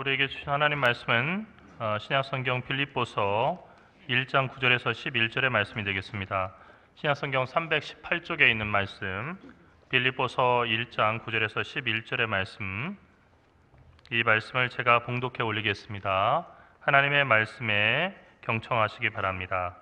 우리에게 주신 하나님 말씀은 신약성경 빌립보서 1장 9절에서 11절의 말씀이 되겠습니다. 신약성경 318쪽에 있는 말씀, 빌립보서 1장 9절에서 11절의 말씀, 이 말씀을 제가 봉독해 올리겠습니다. 하나님의 말씀에 경청하시기 바랍니다.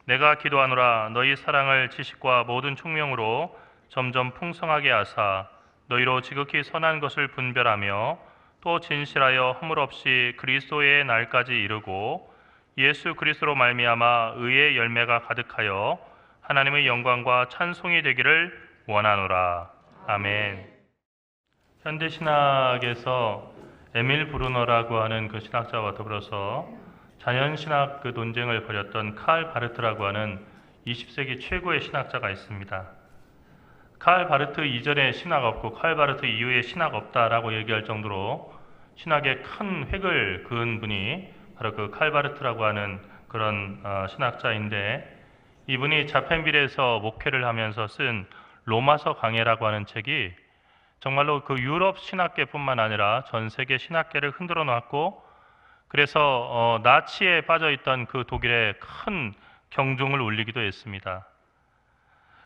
내가 기도하노라. 너희 사랑을 지식과 모든 총명으로 점점 풍성하게 하사 너희로 지극히 선한 것을 분별하며 또 진실하여 허물 없이 그리스도의 날까지 이르고 예수 그리스도로 말미암아 의의 열매가 가득하여 하나님의 영광과 찬송이 되기를 원하노라. 아멘. 현대 신학에서 에밀 브루너라고 하는 그 신학자와 더불어서 자연신학 그 논쟁을 벌였던 칼 바르트라고 하는 20세기 최고의 신학자가 있습니다. 칼 바르트 이전에 신학 없고 칼 바르트 이후에 신학 없다라고 얘기할 정도로 신학에 큰 획을 그은 분이 바로 그 칼 바르트라고 하는 그런 신학자인데, 이분이 자펜빌에서 목회를 하면서 쓴 로마서 강해라고 하는 책이 정말로 그 유럽 신학계뿐만 아니라 전 세계 신학계를 흔들어 놨고, 그래서 나치에 빠져있던 그 독일에 큰 경종을 울리기도 했습니다.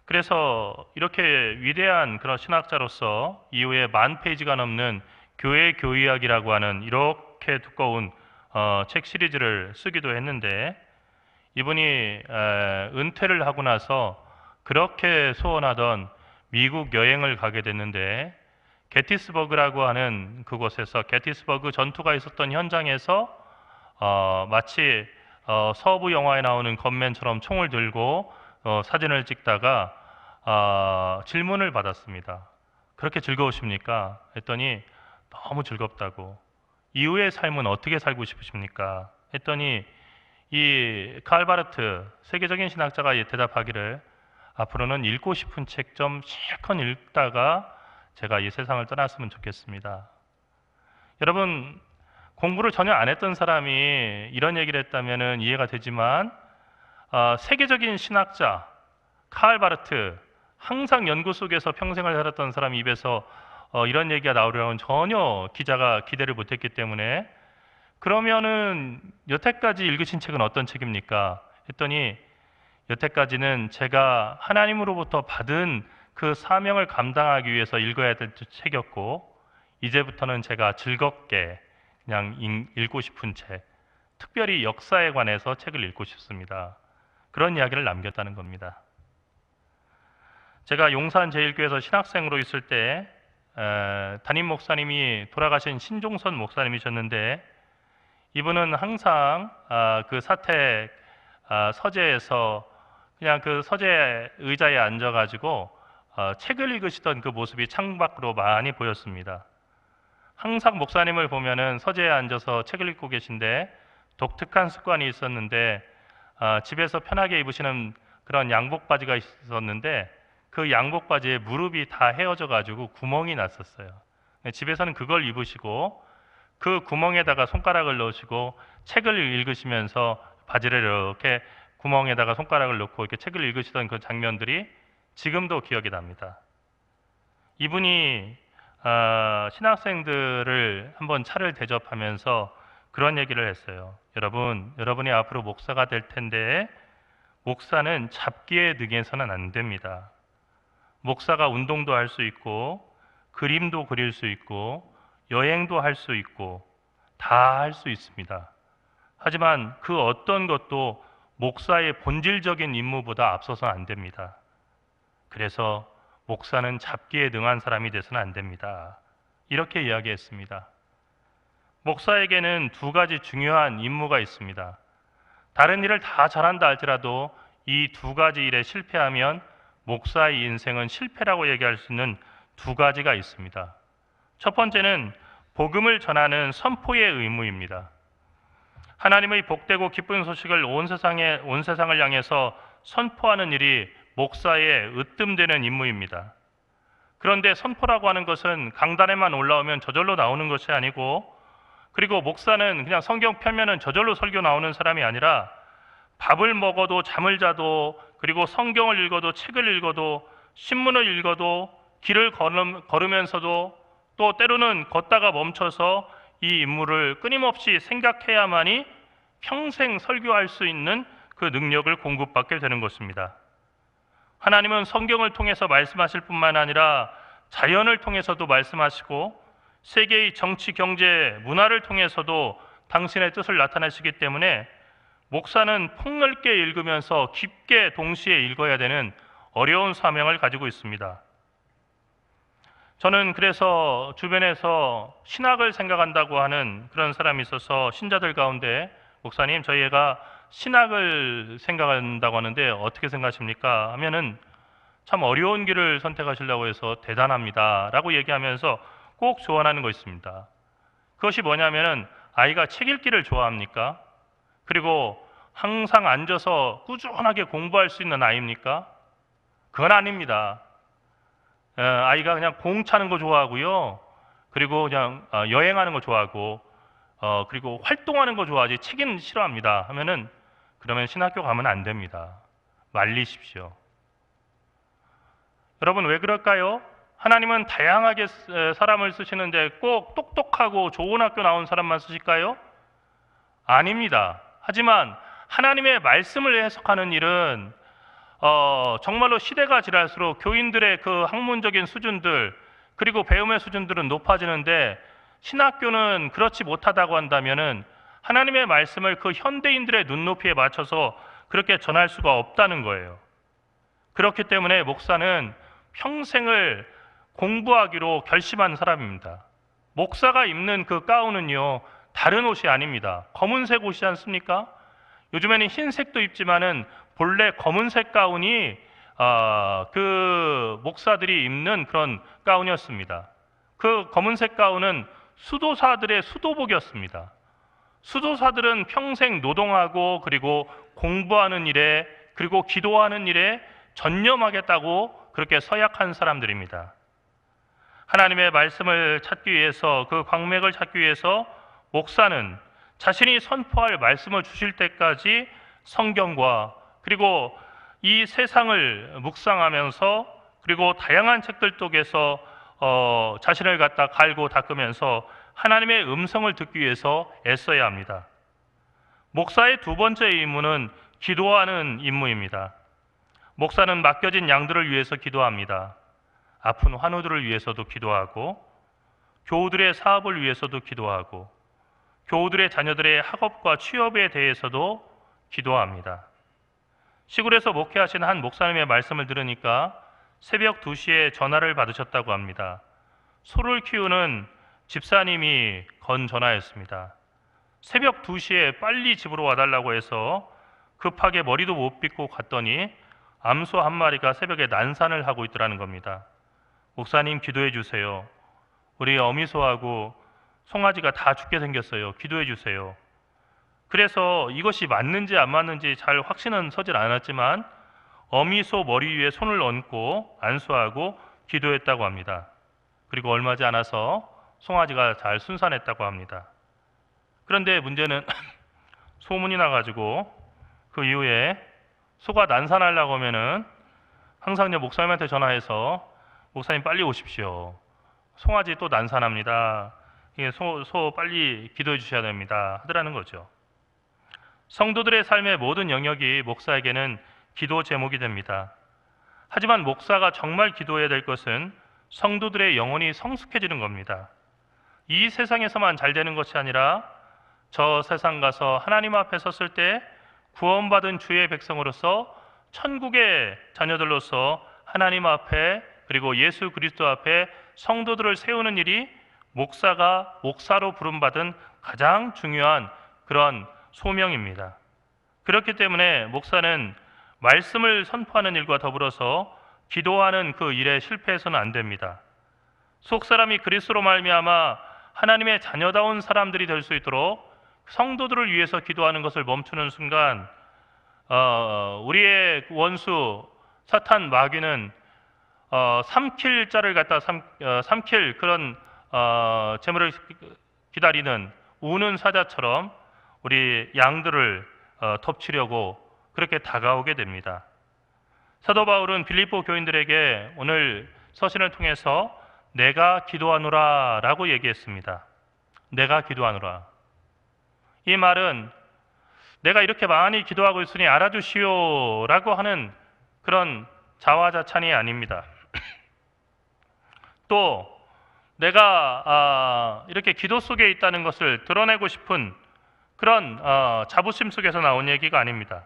그래서 이렇게 위대한 그런 신학자로서 이후에 10,000페이지가 넘는 교회 교의학이라고 하는 이렇게 두꺼운 책 시리즈를 쓰기도 했는데, 이분이 은퇴를 하고 나서 그렇게 소원하던 미국 여행을 가게 됐는데, 게티스버그라고 하는 그곳에서 게티스버그 전투가 있었던 현장에서 마치 서부 영화에 나오는 건맨처럼 총을 들고 사진을 찍다가 질문을 받았습니다. 그렇게 즐거우십니까? 했더니 너무 즐겁다고. 이후의 삶은 어떻게 살고 싶으십니까? 했더니 이 칼 바르트 세계적인 신학자가 대답하기를, 앞으로는 읽고 싶은 책 좀 실컷 읽다가 제가 이 세상을 떠났으면 좋겠습니다. 여러분, 공부를 전혀 안 했던 사람이 이런 얘기를 했다면 이해가 되지만 세계적인 신학자 칼 바르트, 항상 연구 속에서 평생을 살았던 사람 입에서 이런 얘기가 나오려면 전혀 기자가 기대를 못했기 때문에, 그러면은 여태까지 읽으신 책은 어떤 책입니까? 했더니 여태까지는 제가 하나님으로부터 받은 그 사명을 감당하기 위해서 읽어야 될 책이었고, 이제부터는 제가 즐겁게 그냥 읽고 싶은 책, 특별히 역사에 관해서 책을 읽고 싶습니다. 그런 이야기를 남겼다는 겁니다. 제가 용산 제1교회에서 신학생으로 있을 때 담임 목사님이 돌아가신 신종선 목사님이셨는데, 이분은 항상 그 사택 서재에서 그냥 그 서재 의자에 앉아가지고 책을 읽으시던 그 모습이 창밖으로 많이 보였습니다. 항상 목사님을 보면은 서재에 앉아서 책을 읽고 계신데, 독특한 습관이 있었는데 집에서 편하게 입으시는 그런 양복 바지가 있었는데, 그 양복 바지에 무릎이 다 헤어져 가지고 구멍이 났었어요. 집에서는 그걸 입으시고 그 구멍에다가 손가락을 넣으시고 책을 읽으시면서 바지를 이렇게 구멍에다가 손가락을 넣고 이렇게 책을 읽으시던 그 장면들이 지금도 기억이 납니다. 이분이 신학생들을 한번 차를 대접하면서 그런 얘기를 했어요. 여러분이 앞으로 목사가 될 텐데 목사는 잡기에 능해서는 안 됩니다. 목사가 운동도 할 수 있고 그림도 그릴 수 있고 여행도 할 수 있고 다 할 수 있습니다. 하지만 그 어떤 것도 목사의 본질적인 임무보다 앞서서 안 됩니다. 그래서 목사는 잡기에 능한 사람이 돼서는 안 됩니다. 이렇게 이야기했습니다. 목사에게는 두 가지 중요한 임무가 있습니다. 다른 일을 다 잘한다 할지라도 이 두 가지 일에 실패하면 목사의 인생은 실패라고 얘기할 수 있는 두 가지가 있습니다. 첫 번째는 복음을 전하는 선포의 의무입니다. 하나님의 복되고 기쁜 소식을 온 세상을 향해서 선포하는 일이 목사의 으뜸되는 임무입니다. 그런데 선포라고 하는 것은 강단에만 올라오면 저절로 나오는 것이 아니고, 그리고 목사는 그냥 성경 펴면은 저절로 설교 나오는 사람이 아니라 밥을 먹어도 잠을 자도, 그리고 성경을 읽어도 책을 읽어도 신문을 읽어도 길을 걸으면서도 또 때로는 걷다가 멈춰서 이 인물을 끊임없이 생각해야만이 평생 설교할 수 있는 그 능력을 공급받게 되는 것입니다. 하나님은 성경을 통해서 말씀하실 뿐만 아니라 자연을 통해서도 말씀하시고 세계의 정치, 경제, 문화를 통해서도 당신의 뜻을 나타내시기 때문에 목사는 폭넓게 읽으면서 깊게 동시에 읽어야 되는 어려운 사명을 가지고 있습니다. 저는 그래서 주변에서 신학을 생각한다고 하는 그런 사람이 있어서 신자들 가운데 목사님, 저희가 신학을 생각한다고 하는데 어떻게 생각하십니까? 하면은 참 어려운 길을 선택하시려고 해서 대단합니다 라고 얘기하면서 꼭 조언하는 거 있습니다. 그것이 뭐냐면은 아이가 책 읽기를 좋아합니까? 그리고 항상 앉아서 꾸준하게 공부할 수 있는 아이입니까? 그건 아닙니다. 아이가 그냥 공 차는 거 좋아하고요. 그리고 그냥 여행하는 거 좋아하고 그리고 활동하는 거 좋아하지 책은 싫어합니다 하면은 그러면 신학교 가면 안 됩니다. 말리십시오. 여러분 왜 그럴까요? 하나님은 다양하게 사람을 쓰시는데 꼭 똑똑하고 좋은 학교 나온 사람만 쓰실까요? 아닙니다. 하지만 하나님의 말씀을 해석하는 일은 정말로 시대가 지날수록 교인들의 그 학문적인 수준들 그리고 배움의 수준들은 높아지는데 신학교는 그렇지 못하다고 한다면은 하나님의 말씀을 그 현대인들의 눈높이에 맞춰서 그렇게 전할 수가 없다는 거예요. 그렇기 때문에 목사는 평생을 공부하기로 결심한 사람입니다. 목사가 입는 그 가운은요, 다른 옷이 아닙니다. 검은색 옷이지 않습니까? 요즘에는 흰색도 입지만은 본래 검은색 가운이 그 목사들이 입는 그런 가운이었습니다. 그 검은색 가운은 수도사들의 수도복이었습니다. 수도사들은 평생 노동하고 그리고 공부하는 일에 그리고 기도하는 일에 전념하겠다고 그렇게 서약한 사람들입니다. 하나님의 말씀을 찾기 위해서 그 광맥을 찾기 위해서 목사는 자신이 선포할 말씀을 주실 때까지 성경과 그리고 이 세상을 묵상하면서 그리고 다양한 책들 속에서 자신을 갖다 갈고 닦으면서 하나님의 음성을 듣기 위해서 애써야 합니다. 목사의 두 번째 임무는 기도하는 임무입니다. 목사는 맡겨진 양들을 위해서 기도합니다. 아픈 환우들을 위해서도 기도하고 교우들의 사업을 위해서도 기도하고 교우들의 자녀들의 학업과 취업에 대해서도 기도합니다. 시골에서 목회하신 한 목사님의 말씀을 들으니까 새벽 2시에 전화를 받으셨다고 합니다. 소를 키우는 집사님이 건 전화였습니다. 새벽 2시에 빨리 집으로 와달라고 해서 급하게 머리도 못 빗고 갔더니 암소 한 마리가 새벽에 난산을 하고 있더라는 겁니다. 목사님 기도해 주세요. 우리 어미소하고 송아지가 다 죽게 생겼어요. 기도해 주세요. 그래서 이것이 맞는지 안 맞는지 잘 확신은 서질 않았지만 어미소 머리 위에 손을 얹고 안수하고 기도했다고 합니다. 그리고 얼마지 않아서 송아지가 잘 순산했다고 합니다. 그런데 문제는 소문이 나가지고 그 이후에 소가 난산하려고 하면은 항상 목사님한테 전화해서 목사님 빨리 오십시오. 송아지 또 난산합니다. 소 빨리 기도해 주셔야 됩니다. 하더라는 거죠. 성도들의 삶의 모든 영역이 목사에게는 기도 제목이 됩니다. 하지만 목사가 정말 기도해야 될 것은 성도들의 영혼이 성숙해지는 겁니다. 이 세상에서만 잘 되는 것이 아니라 저 세상 가서 하나님 앞에 섰을 때 구원받은 주의 백성으로서 천국의 자녀들로서 하나님 앞에 그리고 예수 그리스도 앞에 성도들을 세우는 일이 목사가 목사로 부름받은 가장 중요한 그런 소명입니다. 그렇기 때문에 목사는 말씀을 선포하는 일과 더불어서 기도하는 그 일에 실패해서는 안 됩니다. 속 사람이 그리스도로 말미암아 하나님의 자녀다운 사람들이 될 수 있도록 성도들을 위해서 기도하는 것을 멈추는 순간 우리의 원수 사탄 마귀는 삼킬 자를 갖다 삼킬 그런 재물을 기다리는 우는 사자처럼 우리 양들을 덮치려고 그렇게 다가오게 됩니다. 사도 바울은 빌립보 교인들에게 오늘 서신을 통해서 내가 기도하노라 라고 얘기했습니다. 내가 기도하노라. 이 말은 내가 이렇게 많이 기도하고 있으니 알아주시오라고 하는 그런 자화자찬이 아닙니다. 또 내가 이렇게 기도 속에 있다는 것을 드러내고 싶은 그런 자부심 속에서 나온 얘기가 아닙니다.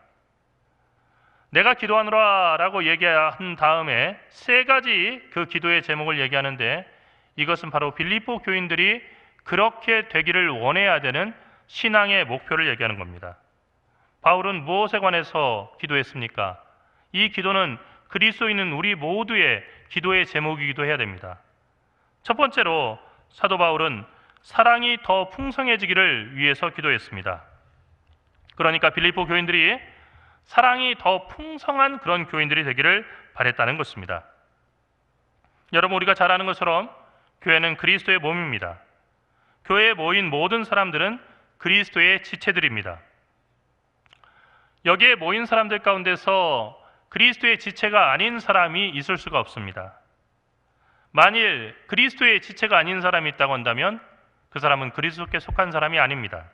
내가 기도하노라 라고 얘기한 다음에 세 가지 그 기도의 제목을 얘기하는데, 이것은 바로 빌립보 교인들이 그렇게 되기를 원해야 되는 신앙의 목표를 얘기하는 겁니다. 바울은 무엇에 관해서 기도했습니까? 이 기도는 그리스도인은 우리 모두의 기도의 제목이기도 해야 됩니다. 첫 번째로 사도 바울은 사랑이 더 풍성해지기를 위해서 기도했습니다. 그러니까 빌립보 교인들이 사랑이 더 풍성한 그런 교인들이 되기를 바랬다는 것입니다. 여러분, 우리가 잘 아는 것처럼 교회는 그리스도의 몸입니다. 교회에 모인 모든 사람들은 그리스도의 지체들입니다. 여기에 모인 사람들 가운데서 그리스도의 지체가 아닌 사람이 있을 수가 없습니다. 만일 그리스도의 지체가 아닌 사람이 있다고 한다면 그 사람은 그리스도께 속한 사람이 아닙니다.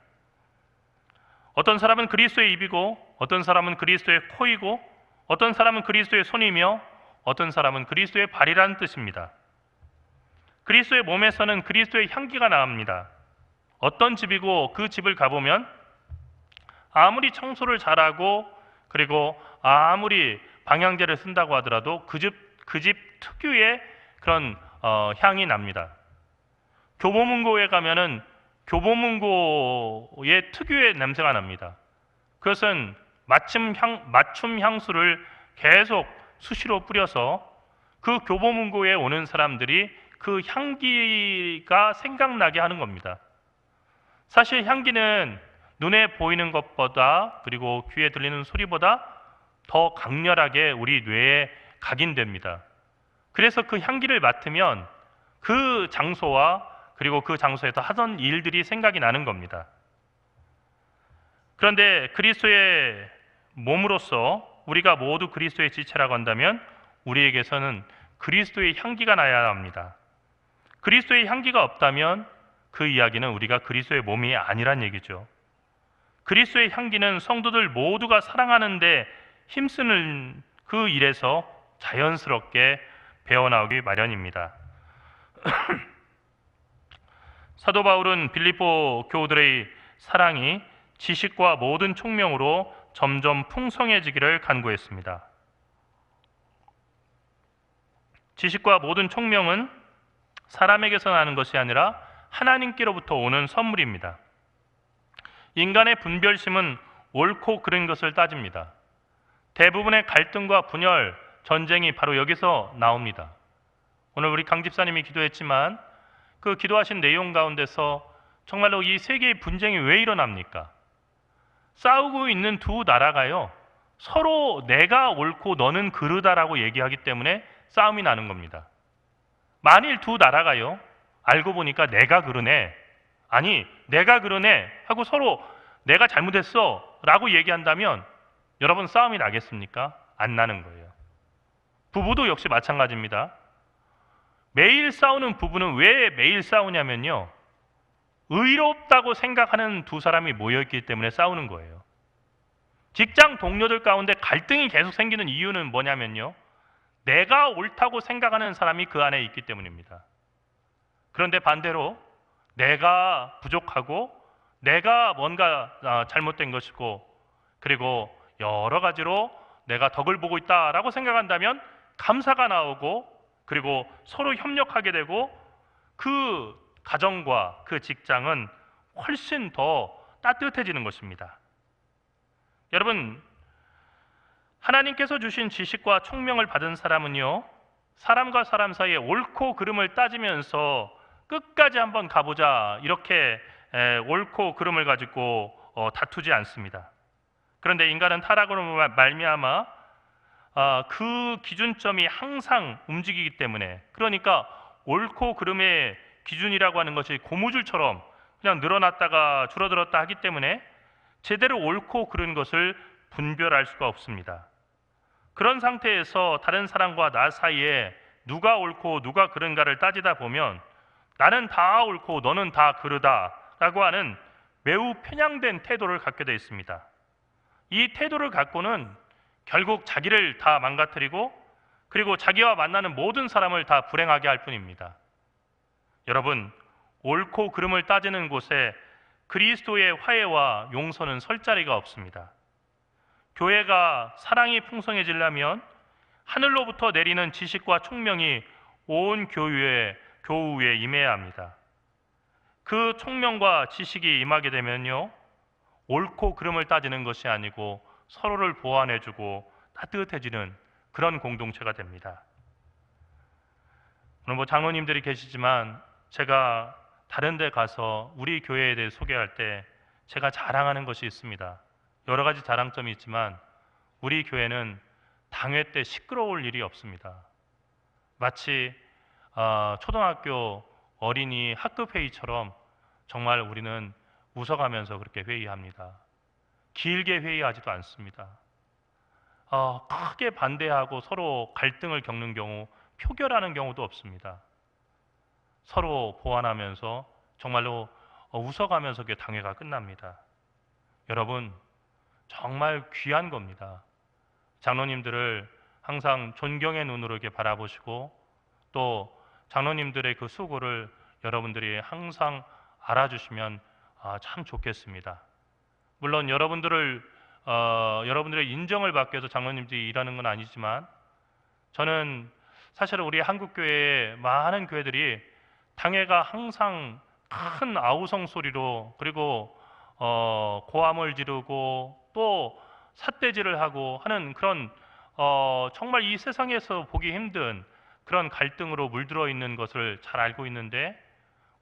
어떤 사람은 그리스도의 입이고, 어떤 사람은 그리스도의 코이고, 어떤 사람은 그리스도의 손이며, 어떤 사람은 그리스도의 발이라는 뜻입니다. 그리스도의 몸에서는 그리스도의 향기가 나옵니다. 어떤 집이고 그 집을 가보면 아무리 청소를 잘하고 그리고 아무리 방향제를 쓴다고 하더라도 그 집 특유의 그런 향이 납니다. 교보문고에 가면은 교보문고의 특유의 냄새가 납니다. 그것은 맞춤 향수를 계속 수시로 뿌려서 그 교보문고에 오는 사람들이 그 향기가 생각나게 하는 겁니다. 사실 향기는 눈에 보이는 것보다, 그리고 귀에 들리는 소리보다 더 강렬하게 우리 뇌에 각인됩니다. 그래서 그 향기를 맡으면 그 장소와 그리고 그 장소에서 하던 일들이 생각이 나는 겁니다. 그런데 그리스도의 몸으로서 우리가 모두 그리스도의 지체라고 한다면 우리에게서는 그리스도의 향기가 나야 합니다. 그리스도의 향기가 없다면 그 이야기는 우리가 그리스도의 몸이 아니란 얘기죠. 그리스도의 향기는 성도들 모두가 사랑하는데 힘쓰는 그 일에서 자연스럽게 배어나오기 마련입니다. 사도 바울은 빌립보 교우들의 사랑이 지식과 모든 총명으로 점점 풍성해지기를 간구했습니다. 지식과 모든 총명은 사람에게서 나는 것이 아니라 하나님께로부터 오는 선물입니다. 인간의 분별심은 옳고 그른 것을 따집니다. 대부분의 갈등과 분열, 전쟁이 바로 여기서 나옵니다. 오늘 우리 강 집사님이 기도했지만 그 기도하신 내용 가운데서 정말로 이 세계의 분쟁이 왜 일어납니까? 싸우고 있는 두 나라가요, 서로 내가 옳고 너는 그르다라고 얘기하기 때문에 싸움이 나는 겁니다. 만일 두 나라가요, 알고 보니까 내가 그러네, 아니 내가 그러네 하고 서로 내가 잘못했어 라고 얘기한다면 여러분 싸움이 나겠습니까? 안 나는 거예요. 부부도 역시 마찬가지입니다. 매일 싸우는 부부는 왜 매일 싸우냐면요, 의롭다고 생각하는 두 사람이 모여있기 때문에 싸우는 거예요. 직장 동료들 가운데 갈등이 계속 생기는 이유는 뭐냐면요, 내가 옳다고 생각하는 사람이 그 안에 있기 때문입니다. 그런데 반대로 내가 부족하고 내가 뭔가 잘못된 것이고 그리고 여러 가지로 내가 덕을 보고 있다라고 생각한다면 감사가 나오고 그리고 서로 협력하게 되고 그 가정과 그 직장은 훨씬 더 따뜻해지는 것입니다. 여러분, 하나님께서 주신 지식과 총명을 받은 사람은요, 사람과 사람 사이에 옳고 그름을 따지면서 끝까지 한번 가보자 이렇게 옳고 그름을 가지고 다투지 않습니다. 그런데 인간은 타락으로 말미암아 그 기준점이 항상 움직이기 때문에, 그러니까 옳고 그름의 기준이라고 하는 것이 고무줄처럼 그냥 늘어났다가 줄어들었다 하기 때문에 제대로 옳고 그른 것을 분별할 수가 없습니다. 그런 상태에서 다른 사람과 나 사이에 누가 옳고 누가 그른가를 따지다 보면 나는 다 옳고 너는 다 그르다 라고 하는 매우 편향된 태도를 갖게 되어 있습니다. 이 태도를 갖고는 결국 자기를 다 망가뜨리고 그리고 자기와 만나는 모든 사람을 다 불행하게 할 뿐입니다. 여러분, 옳고 그름을 따지는 곳에 그리스도의 화해와 용서는 설 자리가 없습니다. 교회가 사랑이 풍성해지려면 하늘로부터 내리는 지식과 총명이 온 교우에 임해야 합니다. 그 총명과 지식이 임하게 되면요, 옳고 그름을 따지는 것이 아니고 서로를 보완해주고 따뜻해지는 그런 공동체가 됩니다. 오늘 장로님들이 계시지만 제가 다른 데 가서 우리 교회에 대해 소개할 때 제가 자랑하는 것이 있습니다. 여러 가지 자랑점이 있지만 우리 교회는 당회 때 시끄러울 일이 없습니다. 마치 초등학교 어린이 학급 회의처럼 정말 우리는 웃어가면서 그렇게 회의합니다. 길게 회의하지도 않습니다. 크게 반대하고 서로 갈등을 겪는 경우, 표결하는 경우도 없습니다. 서로 보완하면서 정말로 웃어가면서 그 당회가 끝납니다. 여러분, 정말 귀한 겁니다. 장로님들을 항상 존경의 눈으로 이렇게 바라보시고 또 장로님들의 그 수고를 여러분들이 항상 알아주시면 참 좋겠습니다. 물론 여러분들의 인정을 받기 위해서 장로님들이 일하는 건 아니지만 저는 사실은 우리 한국교회의 많은 교회들이 당회가 항상 큰 아우성 소리로 그리고 고함을 지르고 또 삿대질을 하고 하는 그런 정말 이 세상에서 보기 힘든 그런 갈등으로 물들어 있는 것을 잘 알고 있는데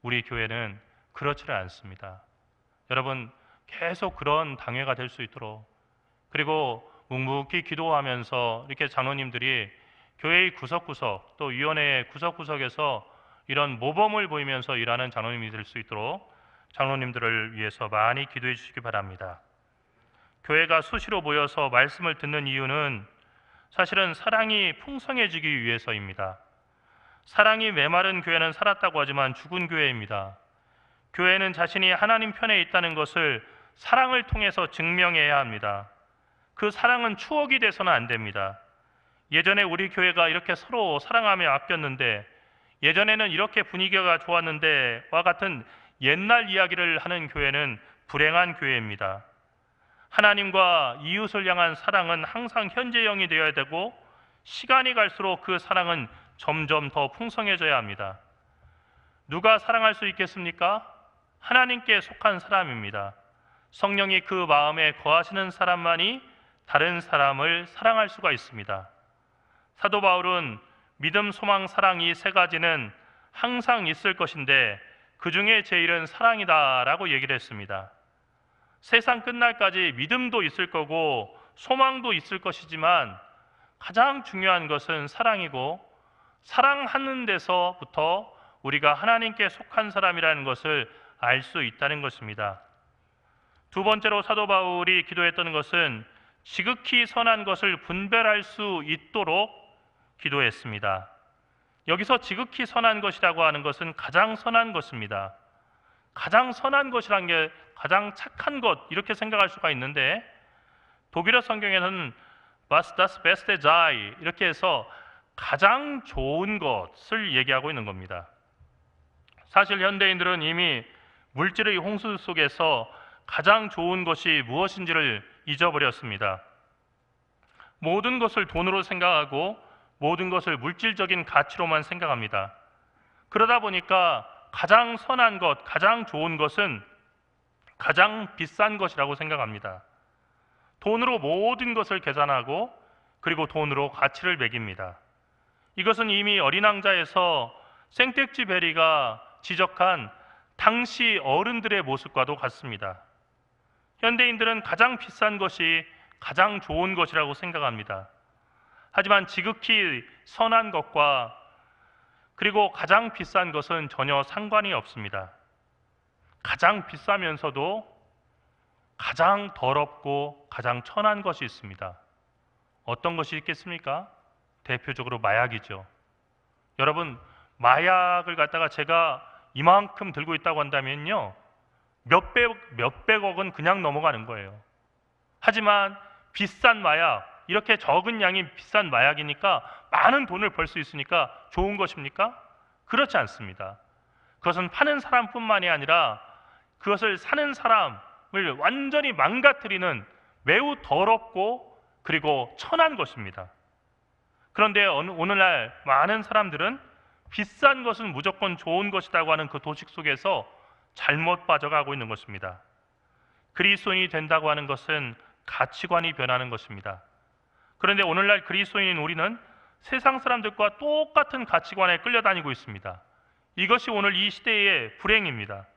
우리 교회는 그렇지를 않습니다. 여러분, 계속 그런 당회가 될 수 있도록 그리고 묵묵히 기도하면서 이렇게 장로님들이 교회의 구석구석 또 위원회 구석구석에서 이런 모범을 보이면서 일하는 장로님이 될 수 있도록 장로님들을 위해서 많이 기도해 주시기 바랍니다. 교회가 수시로 모여서 말씀을 듣는 이유는 사실은 사랑이 풍성해지기 위해서입니다. 사랑이 메마른 교회는 살았다고 하지만 죽은 교회입니다. 교회는 자신이 하나님 편에 있다는 것을 사랑을 통해서 증명해야 합니다. 그 사랑은 추억이 돼서는 안 됩니다. 예전에 우리 교회가 이렇게 서로 사랑하며 아꼈는데 예전에는 이렇게 분위기가 좋았는데와 같은 옛날 이야기를 하는 교회는 불행한 교회입니다. 하나님과 이웃을 향한 사랑은 항상 현재형이 되어야 되고 시간이 갈수록 그 사랑은 점점 더 풍성해져야 합니다. 누가 사랑할 수 있겠습니까? 하나님께 속한 사람입니다. 성령이 그 마음에 거하시는 사람만이 다른 사람을 사랑할 수가 있습니다. 사도 바울은 믿음, 소망, 사랑 이 세 가지는 항상 있을 것인데 그 중에 제일은 사랑이다라고 얘기를 했습니다. 세상 끝날까지 믿음도 있을 거고 소망도 있을 것이지만 가장 중요한 것은 사랑이고 사랑하는 데서부터 우리가 하나님께 속한 사람이라는 것을 알 수 있다는 것입니다. 두 번째로 사도 바울이 기도했던 것은 지극히 선한 것을 분별할 수 있도록 기도했습니다. 여기서 지극히 선한 것이라고 하는 것은 가장 선한 것입니다. 가장 선한 것이란 게 가장 착한 것 이렇게 생각할 수가 있는데 독일어 성경에는 Was das beste sei 이렇게 해서 가장 좋은 것을 얘기하고 있는 겁니다. 사실 현대인들은 이미 물질의 홍수 속에서 가장 좋은 것이 무엇인지를 잊어버렸습니다. 모든 것을 돈으로 생각하고 모든 것을 물질적인 가치로만 생각합니다. 그러다 보니까 가장 선한 것, 가장 좋은 것은 가장 비싼 것이라고 생각합니다. 돈으로 모든 것을 계산하고 그리고 돈으로 가치를 매깁니다. 이것은 이미 어린 왕자에서 생텍쥐베리가 지적한 당시 어른들의 모습과도 같습니다. 현대인들은 가장 비싼 것이 가장 좋은 것이라고 생각합니다. 하지만 지극히 선한 것과 그리고 가장 비싼 것은 전혀 상관이 없습니다. 가장 비싸면서도 가장 더럽고 가장 천한 것이 있습니다. 어떤 것이 있겠습니까? 대표적으로 마약이죠. 여러분, 마약을 갖다가 제가 이만큼 들고 있다고 한다면요, 몇백억은 그냥 넘어가는 거예요. 하지만 비싼 마약, 이렇게 적은 양이 비싼 마약이니까 많은 돈을 벌 수 있으니까 좋은 것입니까? 그렇지 않습니다. 그것은 파는 사람뿐만이 아니라 그것을 사는 사람을 완전히 망가뜨리는 매우 더럽고 그리고 천한 것입니다. 그런데 오늘날 많은 사람들은 비싼 것은 무조건 좋은 것이라고 하는 그 도식 속에서 잘못 빠져가고 있는 것입니다. 그리스도인이 된다고 하는 것은 가치관이 변하는 것입니다. 그런데 오늘날 그리스도인인 우리는 세상 사람들과 똑같은 가치관에 끌려다니고 있습니다. 이것이 오늘 이 시대의 불행입니다.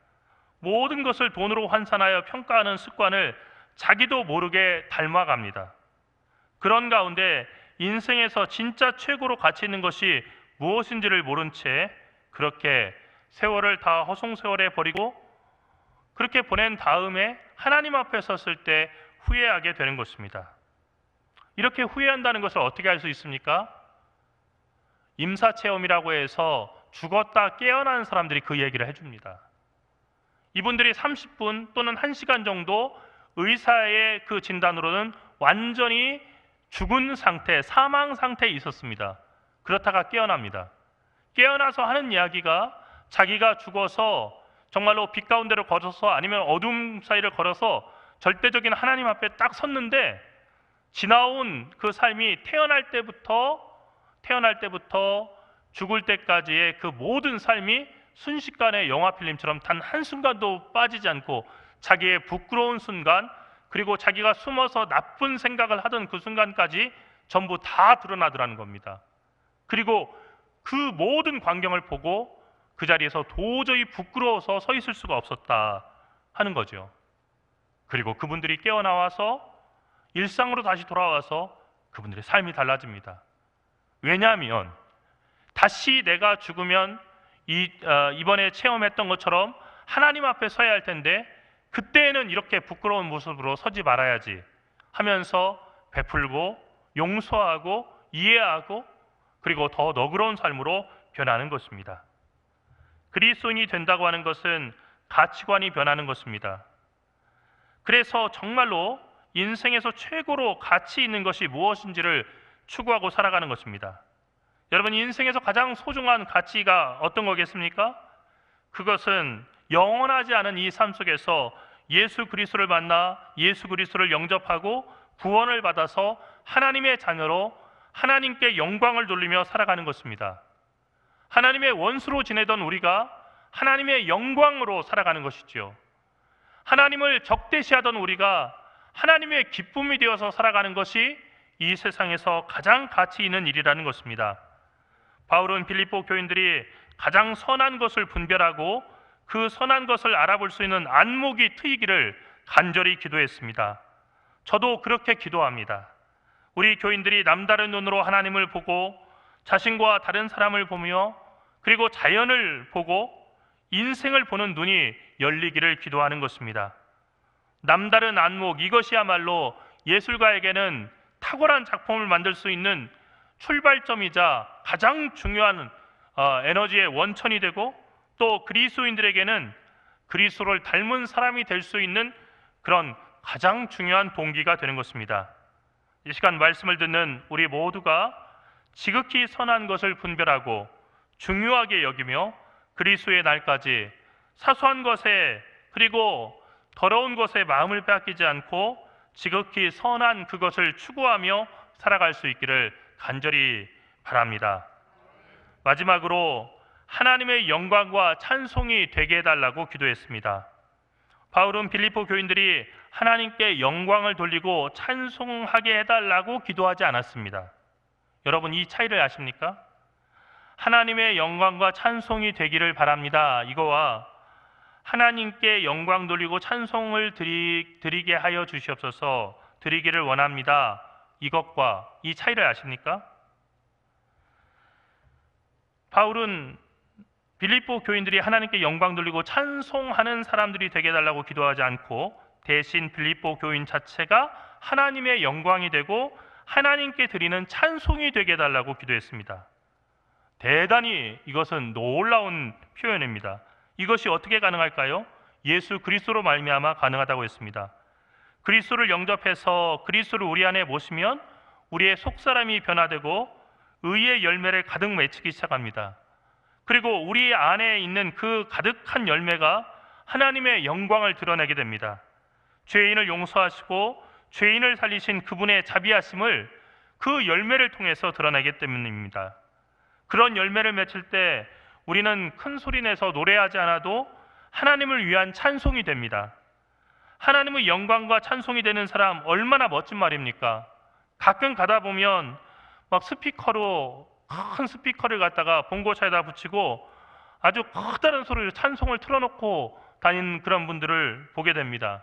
모든 것을 돈으로 환산하여 평가하는 습관을 자기도 모르게 닮아갑니다. 그런 가운데 인생에서 진짜 최고로 가치 있는 것이 무엇인지를 모른 채 그렇게 세월을 다 허송세월에 버리고 그렇게 보낸 다음에 하나님 앞에 섰을 때 후회하게 되는 것입니다. 이렇게 후회한다는 것을 어떻게 알 수 있습니까? 임사체험이라고 해서 죽었다 깨어난 사람들이 그 얘기를 해줍니다. 이분들이 30분 또는 1시간 정도 의사의 그 진단으로는 완전히 죽은 상태, 사망 상태에 있었습니다. 그렇다가 깨어납니다. 깨어나서 하는 이야기가 자기가 죽어서 정말로 빛 가운데로 걸어서 아니면 어둠 사이를 걸어서 절대적인 하나님 앞에 딱 섰는데 지나온 그 삶이 태어날 때부터 죽을 때까지의 그 모든 삶이 순식간에 영화 필름처럼 단 한순간도 빠지지 않고 자기의 부끄러운 순간 그리고 자기가 숨어서 나쁜 생각을 하던 그 순간까지 전부 다 드러나더라는 겁니다. 그리고 그 모든 광경을 보고 그 자리에서 도저히 부끄러워서 서 있을 수가 없었다 하는 거죠. 그리고 그분들이 깨어나와서 일상으로 다시 돌아와서 그분들의 삶이 달라집니다. 왜냐하면 다시 내가 죽으면 이번에 체험했던 것처럼 하나님 앞에 서야 할 텐데 그때에는 이렇게 부끄러운 모습으로 서지 말아야지 하면서 베풀고 용서하고 이해하고 그리고 더 너그러운 삶으로 변하는 것입니다. 그리스도인이 된다고 하는 것은 가치관이 변하는 것입니다. 그래서 정말로 인생에서 최고로 가치 있는 것이 무엇인지를 추구하고 살아가는 것입니다. 여러분, 인생에서 가장 소중한 가치가 어떤 거겠습니까? 그것은 영원하지 않은 이 삶 속에서 예수 그리스도를 만나 예수 그리스도를 영접하고 구원을 받아서 하나님의 자녀로 하나님께 영광을 돌리며 살아가는 것입니다. 하나님의 원수로 지내던 우리가 하나님의 영광으로 살아가는 것이죠. 하나님을 적대시하던 우리가 하나님의 기쁨이 되어서 살아가는 것이 이 세상에서 가장 가치 있는 일이라는 것입니다. 바울은 빌립보 교인들이 가장 선한 것을 분별하고 그 선한 것을 알아볼 수 있는 안목이 트이기를 간절히 기도했습니다. 저도 그렇게 기도합니다. 우리 교인들이 남다른 눈으로 하나님을 보고 자신과 다른 사람을 보며 그리고 자연을 보고 인생을 보는 눈이 열리기를 기도하는 것입니다. 남다른 안목, 이것이야말로 예술가에게는 탁월한 작품을 만들 수 있는 출발점이자 가장 중요한 에너지의 원천이 되고 또 그리스도인들에게는 그리스도를 닮은 사람이 될 수 있는 그런 가장 중요한 동기가 되는 것입니다. 이 시간 말씀을 듣는 우리 모두가 지극히 선한 것을 분별하고 중요하게 여기며 그리스도의 날까지 사소한 것에 그리고 더러운 것에 마음을 빼앗기지 않고 지극히 선한 그것을 추구하며 살아갈 수 있기를 간절히 바랍니다. 마지막으로 하나님의 영광과 찬송이 되게 해달라고 기도했습니다. 바울은 빌립보 교인들이 하나님께 영광을 돌리고 찬송하게 해달라고 기도하지 않았습니다. 여러분, 이 차이를 아십니까? 하나님의 영광과 찬송이 되기를 바랍니다, 이거와 하나님께 영광 돌리고 찬송을 드리게 하여 주시옵소서, 드리기를 원합니다, 이것과 이 차이를 아십니까? 바울은 빌립보 교인들이 하나님께 영광 돌리고 찬송하는 사람들이 되게 해달라고 기도하지 않고 대신 빌립보 교인 자체가 하나님의 영광이 되고 하나님께 드리는 찬송이 되게 해달라고 기도했습니다. 대단히 이것은 놀라운 표현입니다. 이것이 어떻게 가능할까요? 예수 그리스도로 말미암아 가능하다고 했습니다. 그리스도를 영접해서 그리스도를 우리 안에 모시면 우리의 속사람이 변화되고 의의 열매를 가득 맺히기 시작합니다. 그리고 우리 안에 있는 그 가득한 열매가 하나님의 영광을 드러내게 됩니다. 죄인을 용서하시고 죄인을 살리신 그분의 자비하심을 그 열매를 통해서 드러내기 때문입니다. 그런 열매를 맺힐 때 우리는 큰 소리 내서 노래하지 않아도 하나님을 위한 찬송이 됩니다. 하나님의 영광과 찬송이 되는 사람 얼마나 멋진 말입니까? 가끔 가다 보면 막 스피커로 큰 스피커를 갖다가 봉고차에다 붙이고 아주 커다란 소리로 찬송을 틀어놓고 다니는 그런 분들을 보게 됩니다.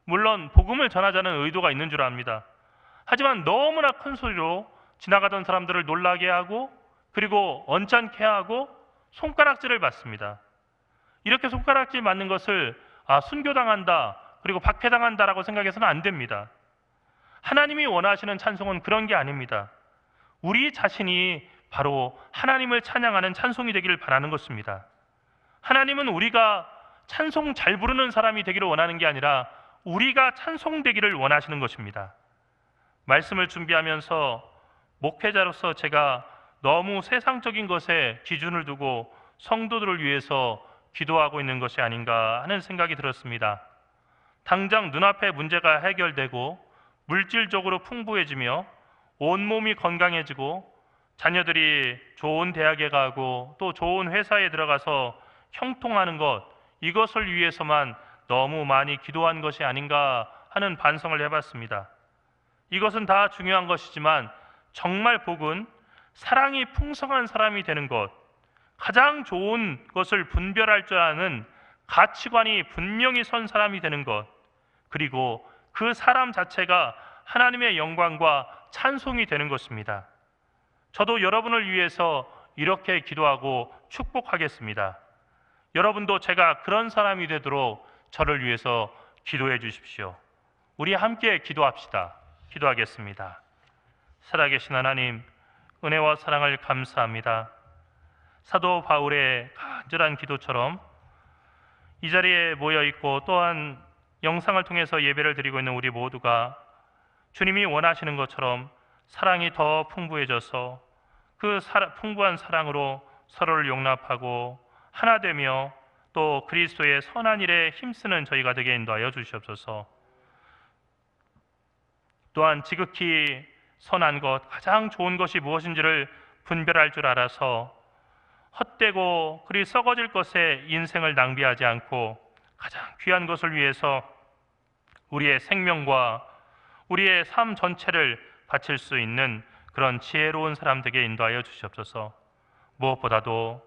물론 복음을 전하자는 의도가 있는 줄 압니다. 하지만 너무나 큰 소리로 지나가던 사람들을 놀라게 하고 그리고 언짢게 하고 손가락질을 받습니다. 이렇게 손가락질 맞는 것을 순교당한다 그리고 박해당한다라고 생각해서는 안 됩니다. 하나님이 원하시는 찬송은 그런 게 아닙니다. 우리 자신이 바로 하나님을 찬양하는 찬송이 되기를 바라는 것입니다. 하나님은 우리가 찬송 잘 부르는 사람이 되기를 원하는 게 아니라 우리가 찬송되기를 원하시는 것입니다. 말씀을 준비하면서 목회자로서 제가 너무 세상적인 것에 기준을 두고 성도들을 위해서 기도하고 있는 것이 아닌가 하는 생각이 들었습니다. 당장 눈앞에 문제가 해결되고 물질적으로 풍부해지며 온몸이 건강해지고 자녀들이 좋은 대학에 가고 또 좋은 회사에 들어가서 형통하는 것, 이것을 위해서만 너무 많이 기도한 것이 아닌가 하는 반성을 해봤습니다. 이것은 다 중요한 것이지만 정말 복은 사랑이 풍성한 사람이 되는 것, 가장 좋은 것을 분별할 줄 아는 가치관이 분명히 선 사람이 되는 것, 그리고 그 사람 자체가 하나님의 영광과 찬송이 되는 것입니다. 저도 여러분을 위해서 이렇게 기도하고 축복하겠습니다. 여러분도 제가 그런 사람이 되도록 저를 위해서 기도해 주십시오. 우리 함께 기도합시다. 기도하겠습니다. 살아계신 하나님, 은혜와 사랑을 감사합니다. 사도 바울의 간절한 기도처럼 이 자리에 모여 있고 또한 영상을 통해서 예배를 드리고 있는 우리 모두가 주님이 원하시는 것처럼 사랑이 더 풍부해져서 그 풍부한 사랑으로 서로를 용납하고 하나 되며 또 그리스도의 선한 일에 힘쓰는 저희가 되게 인도하여 주시옵소서. 또한 지극히 선한 것, 가장 좋은 것이 무엇인지를 분별할 줄 알아서 헛되고 그리 썩어질 것에 인생을 낭비하지 않고 가장 귀한 것을 위해서 우리의 생명과 우리의 삶 전체를 바칠 수 있는 그런 지혜로운 사람 되게 인도하여 주시옵소서. 무엇보다도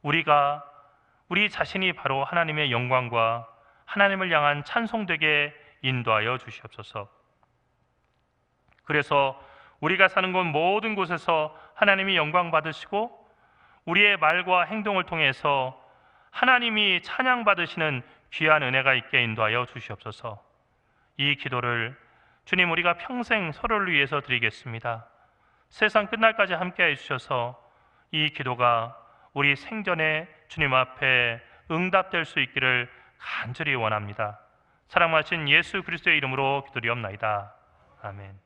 우리 자신이 바로 하나님의 영광과 하나님을 향한 찬송되게 인도하여 주시옵소서. 그래서 우리가 사는 곳 모든 곳에서 하나님이 영광 받으시고 우리의 말과 행동을 통해서 하나님이 찬양받으시는 귀한 은혜가 있게 인도하여 주시옵소서. 이 기도를 주님 우리가 평생 서로를 위해서 드리겠습니다. 세상 끝날까지 함께해 주셔서 이 기도가 우리 생전에 주님 앞에 응답될 수 있기를 간절히 원합니다. 사랑하신 예수 그리스도의 이름으로 기도리옵나이다. 아멘.